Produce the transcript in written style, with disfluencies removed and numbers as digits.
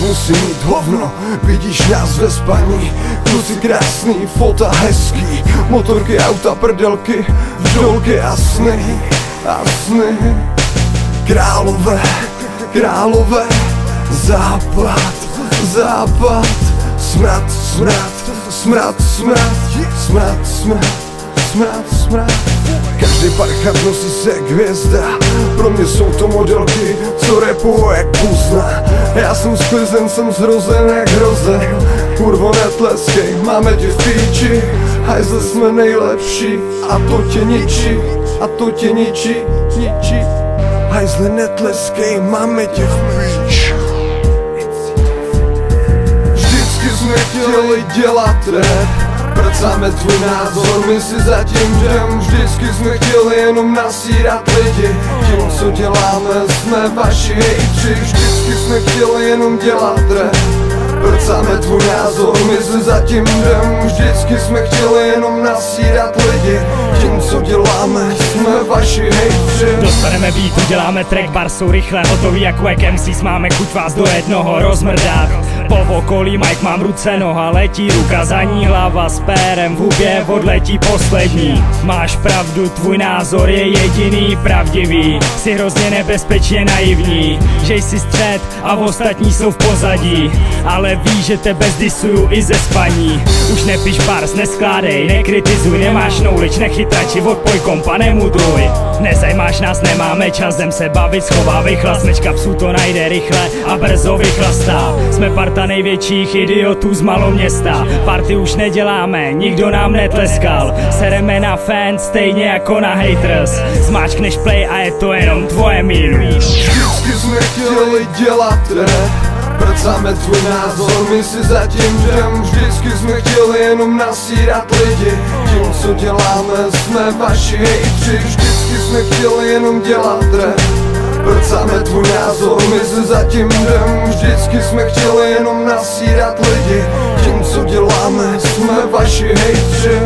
musí mít hovno. Vidíš nás ve spaní, kluci krásný, fota hezký, motorky, auta, prdelky, vžolky a sny, a sny. Králové, králové, západ, západ, smrad, smrad, smrad, smrad, smrad, smrad, smrad, smrad. Každý parchat nosí se hvězda, pro mě jsou to modelky, co rapujou jak puzna. Já jsem sklizen, jsem zhrozen jak hrozen, kurvo netleskej, máme tě v píči, hajzle jsme nejlepší a to tě ničí, a to tě ničí, ničí. Hajzle netleskej, máme tě v píči. Vždycky jsme chtěli dělat rap, pracáme tvůj názor, my si zatím jdem. Vždycky jsme chtěli jenom nasírat lidi, tím co děláme jsme vaši hejtři. Vždycky jsme chtěli jenom dělat rap, pracáme tvůj názor, my si zatím jdem. Vždycky jsme chtěli jenom nasírat lidi, tím co děláme jsme vaši hejtři. Dostaneme beat, uděláme track, bar jsou rychle hotový jako MCs, máme chuť vás do jednoho rozmrdat. Po okolí Mike mám ruce, noha letí, ruka za ní, hlava s pérem v hubě, odletí poslední. Máš pravdu, tvůj názor je jediný pravdivý, jsi hrozně nebezpečně naivní, že jsi střed a ostatní jsou v pozadí, ale víš, že tebe zdisuju i ze spaní. Už nepiš bars, neskládej, nekritizuj, nemáš knowledge, nechytrači, odpoj kompa, nemudruj. Nezajímáš nás, nemáme čas, jdem se bavit, schovávej chlast, mečka psů to najde rychle a brzo vychlastá. Jsme parta největších idiotů z maloměsta, party už neděláme, nikdo nám netleskal. Sereme na fans, stejně jako na haters, zmáčkneš play a je to jenom tvoje míru. Vždycky jsme chtěli dělat rap, pracáme tvůj názor, my si zatím jdem. Vždycky jsme chtěli jenom nasírat lidi, tím co děláme jsme vaši hejtři. Vždycky jsme chtěli jenom dělat rap, pracáme tvůj názor, my si zatím jdem. Vždycky jsme chtěli jenom nasírat lidi, tím co děláme jsme vaši hejtři.